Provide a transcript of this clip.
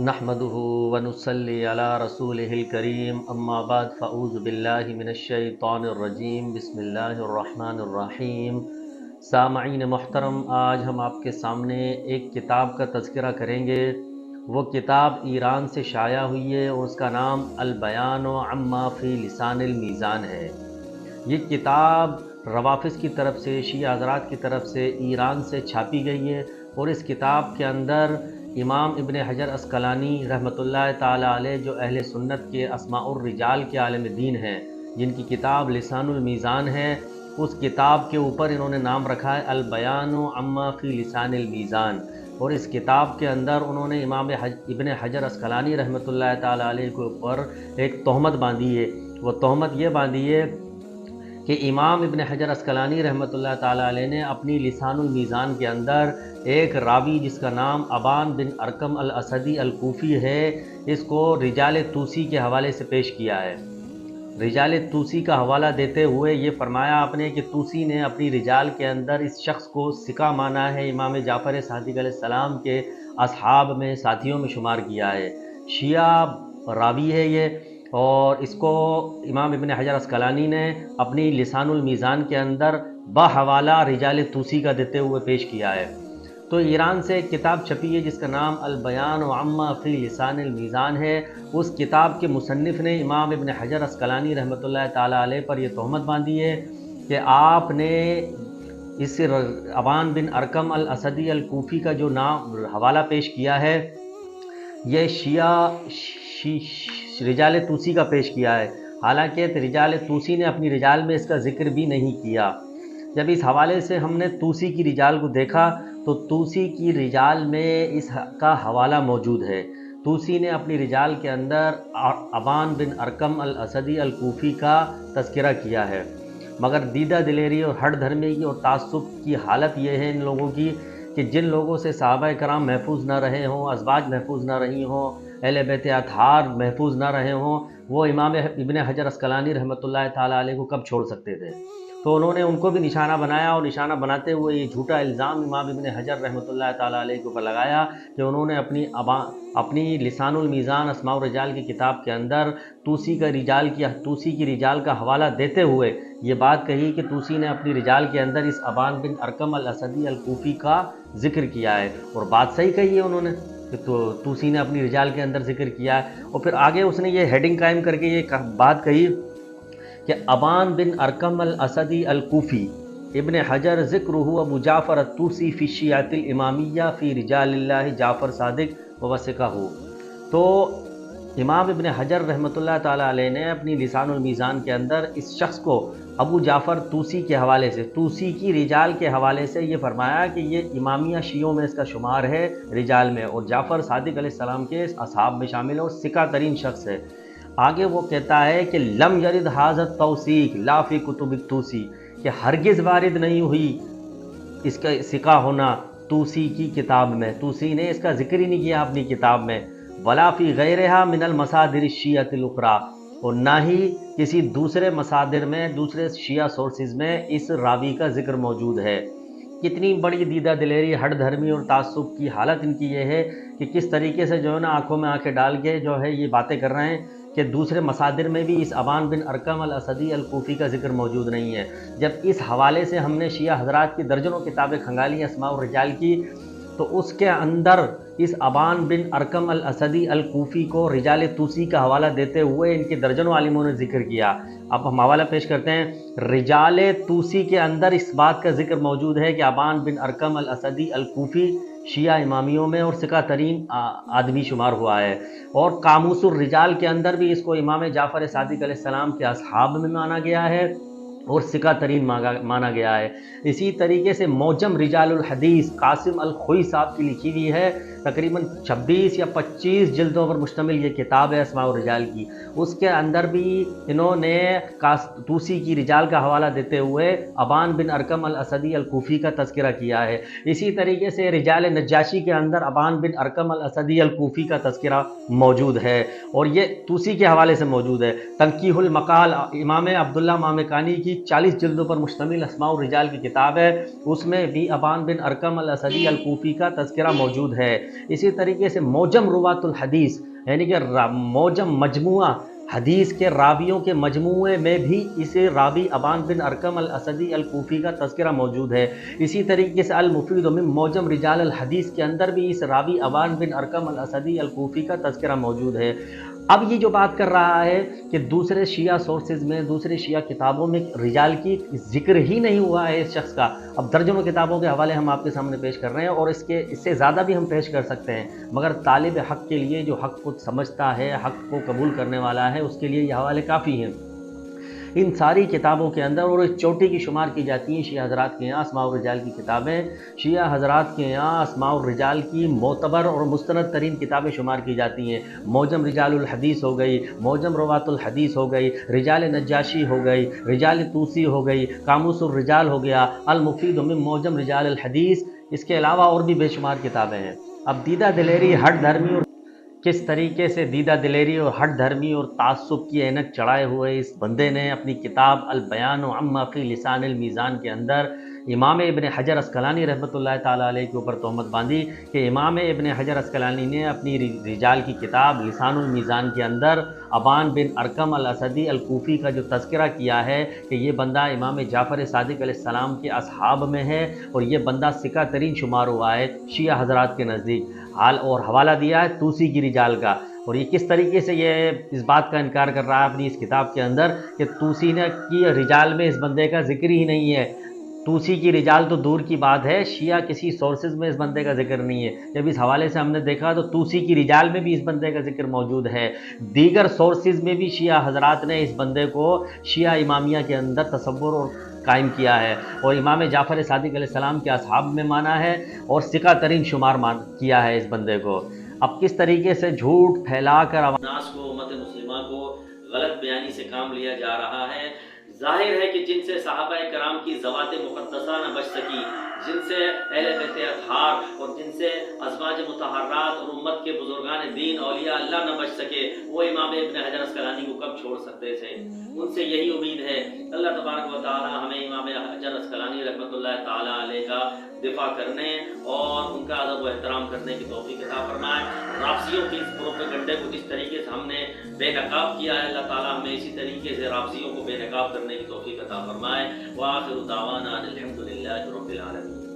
نحمده ونصلي على رسوله الكريم اما بعد فاعوذ باللہ من الشیطان الرجیم بسم اللہ الرحمن الرحیم۔ سامعین محترم، آج ہم آپ کے سامنے ایک کتاب کا تذکرہ کریں گے۔ وہ کتاب ایران سے شائع ہوئی ہے اور اس کا نام البیان عما فی لسان المیزان ہے۔ یہ کتاب روافض کی طرف سے، شیعہ حضرات کی طرف سے ایران سے چھاپی گئی ہے، اور اس کتاب کے اندر امام ابن حجر عسقلانی رحمۃ اللہ تعالی علیہ، جو اہل سنت کے اسماء الرجال کے عالم دین ہیں، جن کی کتاب لسان المیزان ہے، اس کتاب کے اوپر انہوں نے نام رکھا ہے البیان عما فی لسان المیزان۔ اور اس کتاب کے اندر انہوں نے امام ابن حجر عسقلانی رحمۃ اللہ تعالی علیہ کے اوپر ایک تہمت باندھی ہے۔ وہ تہمت یہ باندھی ہے کہ امام ابن حجر عسقلانی رحمۃ اللہ تعالی علیہ نے اپنی لسان المیزان کے اندر ایک راوی جس کا نام ابان بن ارقم الاسدی الکوفی ہے، اس کو رجال توسی کے حوالے سے پیش کیا ہے۔ رجال توسی کا حوالہ دیتے ہوئے یہ فرمایا آپ نے کہ توسی نے اپنی رجال کے اندر اس شخص کو ثقہ مانا ہے، امام جعفر صادق علیہ السلام کے اصحاب میں، ساتھیوں میں شمار کیا ہے، شیعہ راوی ہے یہ، اور اس کو امام ابن حجر عسقلانی نے اپنی لسان المیزان کے اندر بحوالہ رجال توسی کا دیتے ہوئے پیش کیا ہے۔ تو ایران سے ایک کتاب چھپی ہے جس کا نام البیان عما فی لسان المیزان ہے۔ اس کتاب کے مصنف نے امام ابن حجر عسقلانی رحمۃ اللہ تعالی علیہ پر یہ تہمت باندھی ہے کہ آپ نے اس ابان بن ارقم الاسدی الکوفی کا جو نام حوالہ پیش کیا ہے، یہ شیعہ رجال توسی کا پیش کیا ہے، حالانکہ رجال توسی نے اپنی رجال میں اس کا ذکر بھی نہیں کیا۔ جب اس حوالے سے ہم نے توسی کی رجال کو دیکھا تو توسی کی رجال میں اس کا حوالہ موجود ہے۔ توسی نے اپنی رجال کے اندر ابان بن ارقم الاسدی الکوفی کا تذکرہ کیا ہے، مگر دیدہ دلیری اور ہٹ دھرمی اور تعصب کی حالت یہ ہے ان لوگوں کی کہ جن لوگوں سے صحابہ کرام محفوظ نہ رہے ہوں، ازواج محفوظ نہ رہی ہوں، اہل بیت اطہار محفوظ نہ رہے ہوں، وہ امام ابن حجر عسقلانی رحمۃ اللہ تعالی علیہ کو کب چھوڑ سکتے تھے؟ تو انہوں نے ان کو بھی نشانہ بنایا، اور نشانہ بناتے ہوئے یہ جھوٹا الزام امام ابن حجر رحمۃ اللہ تعالی علیہ کے اوپر لگایا کہ انہوں نے اپنی لسان المیزان اسماء الرجال کی کتاب کے اندر توسی کی رجال کا حوالہ دیتے ہوئے یہ بات کہی کہ توسی نے اپنی رجال کے اندر اس ابان بن ارقم الاسدی الکوفی کا ذکر کیا ہے، اور بات صحیح کہی ہے انہوں نے کہ توسی نے اپنی رجال کے اندر ذکر کیا ہے۔ اور پھر آگے اس نے یہ ہیڈنگ قائم کر کے یہ بات کہی کہ ابان بن ارقم الاسدی الکوفی ابن حجر ذکرہ ابو جعفر الطوسی فی شیعۃ الامامیہ فی رجال اللہ جعفر صادق ووثقہ۔ تو امام ابن حجر رحمۃ اللہ تعالی علیہ نے اپنی لسان المیزان کے اندر اس شخص کو ابو جعفر طوسی کے حوالے سے، طوسی کی رجال کے حوالے سے یہ فرمایا کہ یہ امامیہ شیعوں میں اس کا شمار ہے رجال میں، اور جعفر صادق علیہ السلام کے اصحاب میں شامل ہے اور ثقہ ترین شخص ہے۔ آگے وہ کہتا ہے کہ لم یرد ھذا التوثیق لا فی کتب الطوسی، کہ ہرگز وارد نہیں ہوئی اس کا ثقہ ہونا طوسی کی کتاب میں، طوسی نے اس کا ذکر ہی نہیں کیا اپنی کتاب میں، ولا فی غیرہا من المصادر الشیعۃ الاخری، اور نہ ہی کسی دوسرے مصادر میں، دوسرے شیعہ سورسز میں اس راوی کا ذکر موجود ہے۔ کتنی بڑی دیدہ دلیری، ہٹ دھرمی اور تعصب کی حالت ان کی یہ ہے کہ کس طریقے سے جو ہے نا آنکھوں میں آنکھیں ڈال کے جو ہے یہ باتیں کر رہے ہیں کہ دوسرے مصادر میں بھی اس ابان بن ارقم الاسدی الکوفی کا ذکر موجود نہیں ہے، جب اس حوالے سے ہم نے شیعہ حضرات کی درجنوں کتابیں کھنگالی اسماء الرجال کی، تو اس کے اندر اس ابان بن ارقم الاسدی الکوفی کو رجال توسی کا حوالہ دیتے ہوئے ان کے درجنوں عالموں نے ذکر کیا۔ اب ہم حوالہ پیش کرتے ہیں، رجال توسی کے اندر اس بات کا ذکر موجود ہے کہ ابان بن ارقم الاسدی الکوفی شیعہ امامیوں میں اور ثقہ ترین آدمی شمار ہوا ہے، اور قاموس الرجال کے اندر بھی اس کو امام جعفر صادق علیہ السلام کے اصحاب میں مانا گیا ہے اور ثقہ ترین مانا گیا ہے۔ اسی طریقے سے موجم رجال الحدیث قاسم الخوئی صاحب کی لکھی ہوئی ہے، تقریباً 26 یا 25 جلدوں پر مشتمل یہ کتاب ہے اسماء الرجال کی، اس کے اندر بھی انہوں نے طوسی کی رجال کا حوالہ دیتے ہوئے ابان بن ارقم الاسدی الکوفی کا تذکرہ کیا ہے۔ اسی طریقے سے رجال نجاشی کے اندر ابان بن ارقم الاسدی الکوفی کا تذکرہ موجود ہے، اور یہ طوسی کے حوالے سے موجود ہے۔ تنقیح المقال امام عبداللہ مامکانی کی 40 جلدوں پر مشتمل اسماء الرجال کی کتاب ہے، اس میں بھی ابان بن ارقم الاسدی الکوفی کا تذکرہ موجود ہے۔ اسی طریقے سے موجم روات الحدیث یعنی کہ موجم مجموعہ حدیث کے راویوں کے مجموعے میں بھی اسے راوی ابان بن ارقم الاسدی الکوفی کا تذکرہ موجود ہے۔ اسی طریقے سے المفید من موجم رجال الحدیث کے اندر بھی اس راوی ابان بن ارقم الاسدی الکوفی کا تذکرہ موجود ہے۔ اب یہ جو بات کر رہا ہے کہ دوسرے شیعہ سورسز میں، دوسرے شیعہ کتابوں میں رجال کی ذکر ہی نہیں ہوا ہے اس شخص کا، اب درجنوں کتابوں کے حوالے ہم آپ کے سامنے پیش کر رہے ہیں، اور اس سے زیادہ بھی ہم پیش کر سکتے ہیں، مگر طالب حق کے لیے جو حق کو سمجھتا ہے، حق کو قبول کرنے والا ہے، اس کے لیے یہ حوالے کافی ہیں۔ ان ساری کتابوں کے اندر، اور اس چوٹی کی شمار کی جاتی ہیں شیعہ حضرات کے یہاں اسماء الرجال کی کتابیں، شیعہ حضرات کے یہاں اسماء الرجال کی معتبر اور مستند ترین کتابیں شمار کی جاتی ہیں۔ موجم رجال الحدیث ہو گئی، موجم روات الحدیث ہو گئی، رجال نجاشی ہو گئی، رجال طوسی ہو گئی، قاموس الرجال ہو گیا، المفید من موجم رجال الحدیث، اس کے علاوہ اور بھی بے شمار کتابیں ہیں۔ اب دیدہ دلیری، ہٹ دھرمی، اور کس طریقے سے دیدہ دلیری اور ہٹ دھرمی اور تعصب کی اینک چڑھائے ہوئے اس بندے نے اپنی کتاب البیان عما فی لسان المیزان کے اندر امام ابن حجر عسقلانی رحمۃ اللہ تعالیٰ علیہ کے اوپر تہمت باندھی کہ امام ابن حجر عسقلانی نے اپنی رجال کی کتاب لسان المیزان کے اندر ابان بن ارقم الاسدی الکوفی کا جو تذکرہ کیا ہے کہ یہ بندہ امام جعفر صادق علیہ السلام کے اصحاب میں ہے، اور یہ بندہ ثقہ ترین شمار ہوا ہے شیعہ حضرات کے نزدیک، حال اور حوالہ دیا ہے توسی کی رجال کا۔ اور یہ کس طریقے سے یہ اس بات کا انکار کر رہا ہے اپنی اس کتاب کے اندر کہ توسی نے کی رجال میں اس بندے کا ذکر ہی نہیں ہے، توسی کی رجال تو دور کی بات ہے، شیعہ کسی سورسز میں اس بندے کا ذکر نہیں ہے۔ جب اس حوالے سے ہم نے دیکھا تو توسی کی رجال میں بھی اس بندے کا ذکر موجود ہے، دیگر سورسز میں بھی شیعہ حضرات نے اس بندے کو شیعہ امامیہ کے اندر تصور اور قائم کیا ہے، اور امام جعفر صادق علیہ السلام کے اصحاب میں مانا ہے، اور ثقہ ترین شمار کیا ہے اس بندے کو۔ اب کس طریقے سے جھوٹ پھیلا کر ناس کو، امت مسلمہ کو غلط بیانی سے کام لیا جا رہا ہے۔ ظاہر ہے کہ جن سے صحابہ کرام کی ذوات مقدسہ نہ بچ سکی، جن سے اہل بیت اطہار اور جن سے ازواج مطہرات اور امت کے بزرگان دین اولیاء اللہ نہ بچ سکے، وہ امام ابن حجر عسقلانی کو کب چھوڑ سکتے تھے؟ ان سے یہی امید ہے۔ اللہ تبارک و تعالی ہمیں امام حجر عسقلانی رحمۃ اللہ تعالی علیہ کا دفاع کرنے اور ان کا ادب و احترام کرنے کی توفیق عطا فرمائے۔ رافضیوں کی اس پروپیگنڈے کو جس طریقے سے ہم نے بے نقاب کیا ہے، اللہ تعالیٰ ہمیں اسی طریقے سے رافضیوں کو بے نقاب کرنے کی توفیق عطا فرمائے۔ وآخر دعوانا الحمد للہ رب العالمین۔